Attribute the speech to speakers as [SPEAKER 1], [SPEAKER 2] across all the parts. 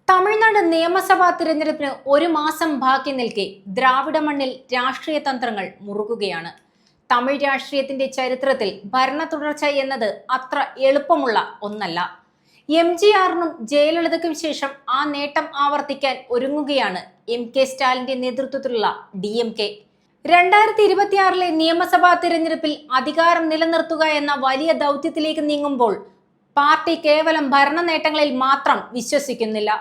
[SPEAKER 1] തമിഴ്നാട് നിയമസഭാ തിരഞ്ഞെടുപ്പിന് ഒരു മാസം ബാക്കി നിൽക്കെ ദ്രാവിഡ മണ്ണിൽ രാഷ്ട്രീയ തന്ത്രങ്ങൾ മുറുകുകയാണ്. തമിഴ് രാഷ്ട്രീയത്തിന്റെ ചരിത്രത്തിൽ ഭരണ തുടർച്ച എന്നത് അത്ര എളുപ്പമുള്ള ഒന്നല്ല. MGRനും ജയലളിതയ്ക്കും ശേഷം ആ നേട്ടം ആവർത്തിക്കാൻ ഒരുങ്ങുകയാണ് MK സ്റ്റാലിന്റെ നേതൃത്വത്തിലുള്ള DMK. 2026 നിയമസഭാ തിരഞ്ഞെടുപ്പിൽ അധികാരം നിലനിർത്തുക എന്ന വലിയ ദൗത്യത്തിലേക്ക് നീങ്ങുമ്പോൾ പാർട്ടി കേവലം ഭരണ നേട്ടങ്ങളിൽ മാത്രം വിശ്വസിക്കുന്നില്ല.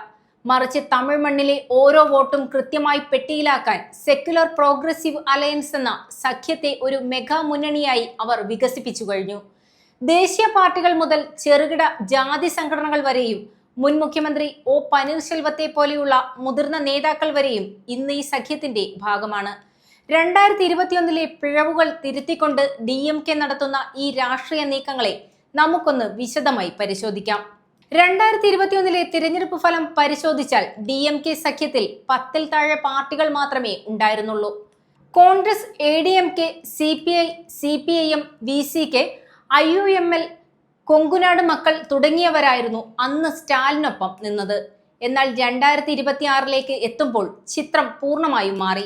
[SPEAKER 1] മറിച്ച് തമിഴ് മണ്ണിലെ ഓരോ വോട്ടും കൃത്യമായി പെട്ടിയിലാക്കാൻ സെക്യുലർ പ്രോഗ്രസീവ് അലയൻസ് എന്ന സഖ്യത്തെ ഒരു മെഗാ മുന്നണിയായി അവർ വികസിപ്പിച്ചു കഴിഞ്ഞു. ദേശീയ പാർട്ടികൾ മുതൽ ചെറുകിട ജാതി സംഘടനകൾ വരെയും മുൻ മുഖ്യമന്ത്രി O പനീർശെൽവത്തെ പോലെയുള്ള മുതിർന്ന നേതാക്കൾ വരെയും ഇന്ന് ഈ സഖ്യത്തിന്റെ ഭാഗമാണ്. 2021 പിഴവുകൾ തിരുത്തിക്കൊണ്ട് DMK നടത്തുന്ന ഈ രാഷ്ട്രീയ നീക്കങ്ങളെ നമുക്കൊന്ന് വിശദമായി പരിശോധിക്കാം. 2021 തിരഞ്ഞെടുപ്പ് ഫലം പരിശോധിച്ചാൽ DMK സഖ്യത്തിൽ 10-ൽ താഴെ പാർട്ടികൾ മാത്രമേ ഉണ്ടായിരുന്നുള്ളൂ. Congress, ADMK, CPI, CPIM, VCK, IUML, Kongunadu മക്കൾ തുടങ്ങിയവരായിരുന്നു അന്ന് സ്റ്റാലിനൊപ്പം നിന്നത്. എന്നാൽ 2026 എത്തുമ്പോൾ ചിത്രം പൂർണ്ണമായും മാറി.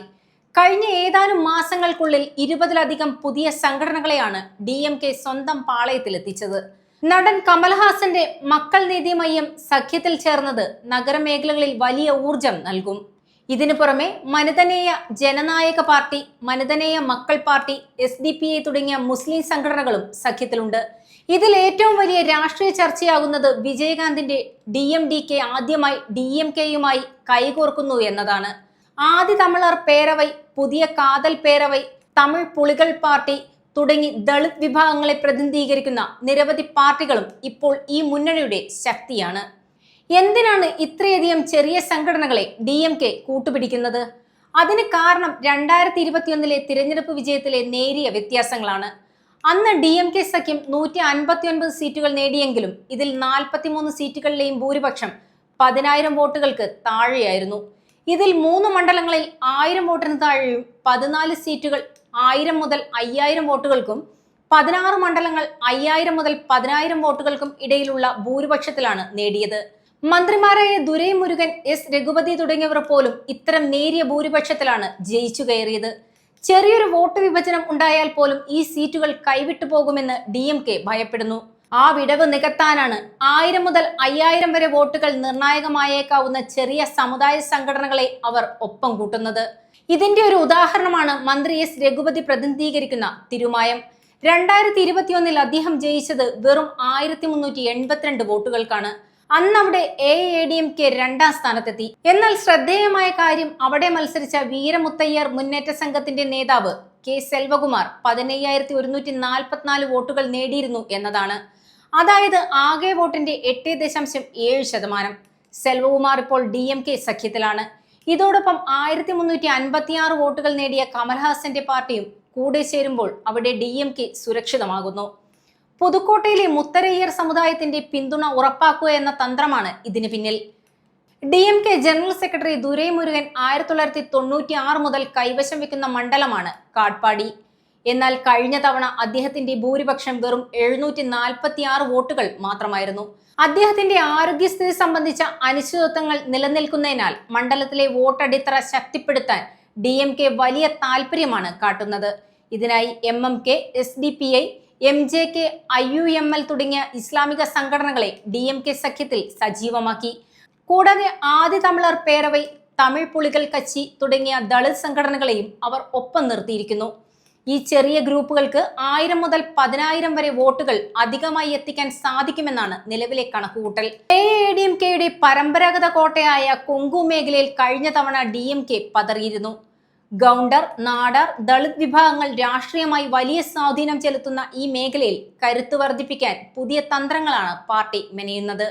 [SPEAKER 1] കഴിഞ്ഞ ഏതാനും മാസങ്ങൾക്കുള്ളിൽ 20-ലധികം പുതിയ സംഘടനകളെയാണ് DMK സ്വന്തം പാളയത്തിലെത്തിച്ചത്. നടൻ കമൽഹാസന്റെ മക്കൾ നീതി മയ്യം സഖ്യത്തിൽ ചേർന്നത് നഗരമേഖലകളിൽ വലിയ ഊർജം നൽകും. ഇതിനു പുറമെ മനിതനേയ ജനനായക പാർട്ടി, മനിതനേയ മക്കൾ പാർട്ടി, SDPI തുടങ്ങിയ മുസ്ലിം സംഘടനകളും സഖ്യത്തിലുണ്ട്. ഇതിൽ ഏറ്റവും വലിയ രാഷ്ട്രീയ ചർച്ചയാകുന്നത് വിജയകാന്തിന്റെ DMDK ആദ്യമായി DMKയുമായി കൈകോർക്കുന്നു എന്നതാണ്. ആദി തമിഴർ പേരവൈ, പുതിയ കാതൽ പേരവൈ, തമിഴ് പുളികൾ പാർട്ടി തുടങ്ങി ദളിത് വിഭാഗങ്ങളെ പ്രതിനിധീകരിക്കുന്ന നിരവധി പാർട്ടികളും ഇപ്പോൾ ഈ മുന്നണിയുടെ ശക്തിയാണ്. എന്തിനാണ് ഇത്രയധികം ചെറിയ സംഘടനകളെ DMK കൂട്ടുപിടിക്കുന്നത്? അതിന് കാരണം 2021 തിരഞ്ഞെടുപ്പ് വിജയത്തിലെ നേരിയ വ്യത്യാസങ്ങളാണ്. അന്ന് DMK സഖ്യം 159 സീറ്റുകൾ നേടിയെങ്കിലും ഇതിൽ 43 സീറ്റുകളിലെയും ഭൂരിപക്ഷം 10,000 വോട്ടുകൾക്ക് താഴെയായിരുന്നു. ഇതിൽ 3 മണ്ഡലങ്ങളിൽ 1000 വോട്ടിന് താഴെയും 14 സീറ്റുകൾ 1000 മുതൽ 5000 വോട്ടുകൾക്കും 16 മണ്ഡലങ്ങൾ 5000 മുതൽ 10000 വോട്ടുകൾക്കും ഇടയിലുള്ള ഭൂരിപക്ഷത്തിലാണ് നേടിയത്. മന്ത്രിമാരായ ദുരൈമുരുകൻ, S രഘുപതി തുടങ്ങിയവർ പോലും ഇത്തരം നേരിയ ഭൂരിപക്ഷത്തിലാണ് ജയിച്ചു കയറിയത്. ചെറിയൊരു വോട്ട് വിഭജനം ഉണ്ടായാൽ പോലും ഈ സീറ്റുകൾ കൈവിട്ടു പോകുമെന്ന് DMK ഭയപ്പെടുന്നു. ആ വിടവ് നികത്താനാണ് 1000 മുതൽ 5000 വരെ വോട്ടുകൾ നിർണായകമായേക്കാവുന്ന ചെറിയ സമുദായ സംഘടനകളെ അവർ ഒപ്പം കൂട്ടുന്നത്. ഇതിന്റെ ഒരു ഉദാഹരണമാണ് മന്ത്രി S രഘുപതി പ്രതിനിധീകരിക്കുന്ന തിരുമായം. 2021 അദ്ദേഹം ജയിച്ചത് വെറും 1382 വോട്ടുകൾക്കാണ്. അന്ന് അവിടെ AADMK 2ാം സ്ഥാനത്തെത്തി. എന്നാൽ ശ്രദ്ധേയമായ കാര്യം അവിടെ മത്സരിച്ച വീരമുത്തയ്യർ മുന്നേറ്റ സംഘത്തിന്റെ നേതാവ് K സെൽവകുമാർ 15,144 വോട്ടുകൾ നേടിയിരുന്നു എന്നതാണ്. അതായത് ആകെ വോട്ടിന്റെ 8.7%. സെൽവകുമാർ ഇപ്പോൾ DMK സഖ്യത്തിലാണ്. ഇതോടൊപ്പം 1356 വോട്ടുകൾ നേടിയ കമൽഹാസന്റെ പാർട്ടിയും കൂടെ ചേരുമ്പോൾ അവിടെ DMK സുരക്ഷിതമാകുന്നു. പുതുക്കോട്ടയിലെ മുത്തരയ്യർ സമുദായത്തിന്റെ പിന്തുണ ഉറപ്പാക്കുക എന്ന തന്ത്രമാണ് ഇതിന് പിന്നിൽ. DMK ജനറൽ സെക്രട്ടറി ദുരൈമുരുകൻ 1996 മുതൽ കൈവശം വെക്കുന്ന മണ്ഡലമാണ് കാട്പാടി. എന്നാൽ കഴിഞ്ഞ തവണ അദ്ദേഹത്തിന്റെ ഭൂരിപക്ഷം വെറും 746 വോട്ടുകൾ മാത്രമായിരുന്നു. അദ്ദേഹത്തിന്റെ ആരോഗ്യസ്ഥിതി സംബന്ധിച്ച അനിശ്ചിതത്വങ്ങൾ നിലനിൽക്കുന്നതിനാൽ മണ്ഡലത്തിലെ വോട്ടടിത്തറ ശക്തിപ്പെടുത്താൻ DMK വലിയ താല്പര്യമാണ് കാട്ടുന്നത്. ഇതിനായി MMK, SDPI, MJK, IUML തുടങ്ങിയ ഇസ്ലാമിക സംഘടനകളെ DMK സഖ്യത്തിൽ സജീവമാക്കി. കൂടാതെ ആദി തമിഴർ പേരവൈ, തമിഴ് പുളികൾ കച്ചി തുടങ്ങിയ ദളിത് സംഘടനകളെയും അവർ ഒപ്പം നിർത്തിയിരിക്കുന്നു. ഈ ചെറിയ ഗ്രൂപ്പുകൾക്ക് 1000 മുതൽ 10,000 വരെ വോട്ടുകൾ അധികമായി എത്തിക്കാൻ സാധിക്കുമെന്നാണ് നിലവിലെ കണക്കുകൂട്ടൽ. AADMKയുടെ പരമ്പരാഗത കോട്ടയായ കൊങ്കു മേഖലയിൽ കഴിഞ്ഞ തവണ DMK പതറിയിരുന്നു. ഗൗണ്ടർ, നാടാർ, ദളിത് വിഭാഗങ്ങൾ രാഷ്ട്രീയമായി വലിയ സ്വാധീനം ചെലുത്തുന്ന ഈ മേഖലയിൽ കരുത്ത് വർദ്ധിപ്പിക്കാൻ പുതിയ തന്ത്രങ്ങളാണ് പാർട്ടി മെനയുന്നത്.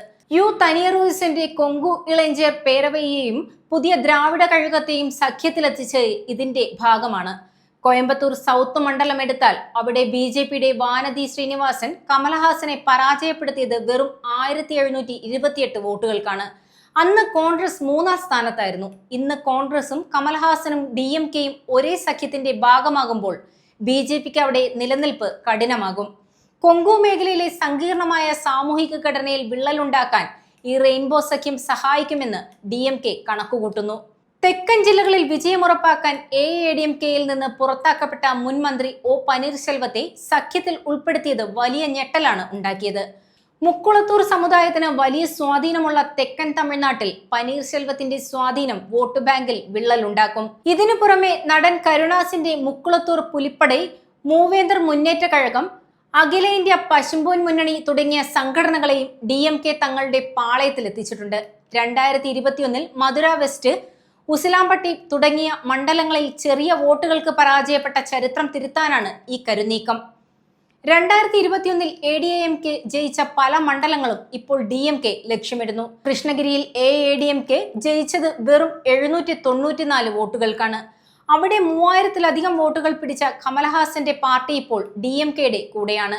[SPEAKER 1] തനിയറൂസിന്റെ കൊങ്കു ഇളഞ്ചേർ പേരവയെയും പുതിയ ദ്രാവിഡ കഴകത്തെയും സഖ്യത്തിലെത്തിച്ച് ഇതിന്റെ ഭാഗമാണ്. കോയമ്പത്തൂർ സൗത്ത് മണ്ഡലം എടുത്താൽ അവിടെ BJPയുടെ വാനതി ശ്രീനിവാസൻ കമൽഹാസനെ പരാജയപ്പെടുത്തിയത് വെറും 1728 വോട്ടുകൾക്കാണ്. അന്ന് കോൺഗ്രസ് 3ാം സ്ഥാനത്തായിരുന്നു. ഇന്ന് കോൺഗ്രസും കമൽഹാസനും DMKയും ഒരേ സഖ്യത്തിന്റെ ഭാഗമാകുമ്പോൾ BJPക്ക് അവിടെ നിലനിൽപ്പ് കഠിനമാകും. കൊങ്കു മേഖലയിലെ സങ്കീർണമായ സാമൂഹിക ഘടനയിൽ വിള്ളലുണ്ടാക്കാൻ ഈ റെയിൻബോ സഖ്യം സഹായിക്കുമെന്ന് DMK കണക്കുകൂട്ടുന്നു. തെക്കൻ ജില്ലകളിൽ വിജയമുറപ്പാക്കാൻ AADMKയിൽ നിന്ന് പുറത്താക്കപ്പെട്ട മുൻ മന്ത്രി ഒ പനീർശെൽവത്തെ സഖ്യത്തിൽ ഉൾപ്പെടുത്തിയത് വലിയ ഞെട്ടലാണ് ഉണ്ടാക്കിയത്. മുക്കുളത്തൂർ സമുദായത്തിന് വലിയ സ്വാധീനമുള്ള തെക്കൻ തമിഴ്നാട്ടിൽ പനീർശെൽവത്തിന്റെ സ്വാധീനം വോട്ട് ബാങ്കിൽ വിള്ളലുണ്ടാക്കും. ഇതിനു പുറമെ നടൻ കരുണാസിന്റെ മുക്കുളത്തൂർ പുലിപ്പടൈ, മൂവേന്തർ മുന്നേറ്റ കഴകം, അഖിലേന്ത്യാ പശുമ്പൊൻ മുന്നണി തുടങ്ങിയ സംഘടനകളെയും DMK തങ്ങളുടെ പാളയത്തിലെത്തിച്ചിട്ടുണ്ട്. 2021 മധുര വെസ്റ്റ്, ഉസിലാംപട്ടി തുടങ്ങിയ മണ്ഡലങ്ങളിൽ ചെറിയ വോട്ടുകൾക്ക് പരാജയപ്പെട്ട ചരിത്രം തിരുത്താനാണ് ഈ കരുനീക്കം. 2021 ADMK ജയിച്ച പല മണ്ഡലങ്ങളും ഇപ്പോൾ DMK ലക്ഷ്യമിടുന്നു. കൃഷ്ണഗിരിയിൽ AADMK ജയിച്ചത് വെറും 794 വോട്ടുകൾക്കാണ്. അവിടെ 3000-ലധികം വോട്ടുകൾ പിടിച്ച കമലഹാസന്റെ പാർട്ടി ഇപ്പോൾ DMKയുടെ കൂടെയാണ്.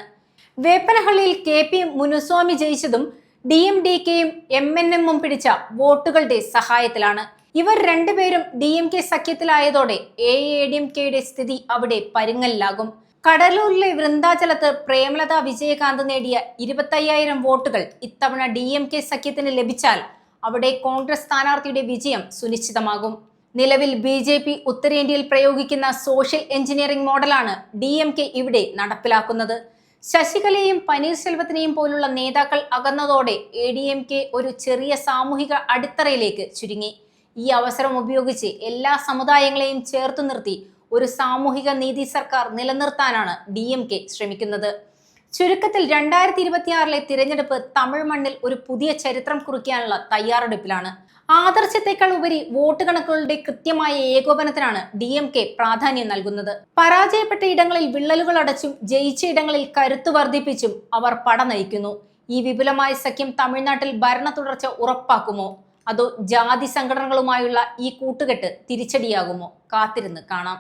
[SPEAKER 1] വേപ്പനഹള്ളിയിൽ KP മുനുസ്വാമി ജയിച്ചതും DMDKയും MNMും പിടിച്ച വോട്ടുകളുടെ സഹായത്തിലാണ്. ഇവർ രണ്ടുപേരും DMK സഖ്യത്തിലായതോടെ AADMKയുടെ സ്ഥിതി അവിടെ പരുങ്ങലിലാകും. കടലൂരിലെ വൃന്ദാചലത്ത് പ്രേമലത വിജയകാന്ത് നേടിയ 25,000 വോട്ടുകൾ ഇത്തവണ DMK സഖ്യത്തിന് ലഭിച്ചാൽ അവിടെ കോൺഗ്രസ് സ്ഥാനാർത്ഥിയുടെ വിജയം സുനിശ്ചിതമാകും. നിലവിൽ BJP ഉത്തരേന്ത്യയിൽ പ്രയോഗിക്കുന്ന സോഷ്യൽ എഞ്ചിനീയറിംഗ് മോഡലാണ് DMK ഇവിടെ നടപ്പിലാക്കുന്നത്. ശശികലയെയും പനീർശെൽവത്തിനെയും പോലുള്ള നേതാക്കൾ അകന്നതോടെ ADMK ഒരു ചെറിയ സാമൂഹിക അടിത്തറയിലേക്ക് ചുരുങ്ങി. ഈ അവസരം ഉപയോഗിച്ച് എല്ലാ സമുദായങ്ങളെയും ചേർത്തു നിർത്തി ഒരു സാമൂഹിക നീതി സർക്കാർ നിലനിർത്താനാണ് DMK ശ്രമിക്കുന്നത്. ചുരുക്കത്തിൽ 2026 തിരഞ്ഞെടുപ്പ് തമിഴ് മണ്ണിൽ ഒരു പുതിയ ചരിത്രം കുറിക്കാനുള്ള തയ്യാറെടുപ്പിലാണ്. ആദർശത്തെക്കാൾ ഉപരി വോട്ട് കണക്കുകളുടെ കൃത്യമായ ഏകോപനത്തിനാണ് DMK പ്രാധാന്യം നൽകുന്നത്. പരാജയപ്പെട്ട ഇടങ്ങളിൽ വിള്ളലുകൾ അടച്ചും ജയിച്ച ഇടങ്ങളിൽ കരുത്തു വർദ്ധിപ്പിച്ചും അവർ പട നയിക്കുന്നു. ഈ വിപുലമായ സഖ്യം തമിഴ്നാട്ടിൽ ഭരണ തുടർച്ച ഉറപ്പാക്കുമോ, അതോ ജാതി സംഘടനകളുമായുള്ള ഈ കൂട്ടുകെട്ട് തിരിച്ചടിയാകുമോ? കാത്തിരുന്ന് കാണാം.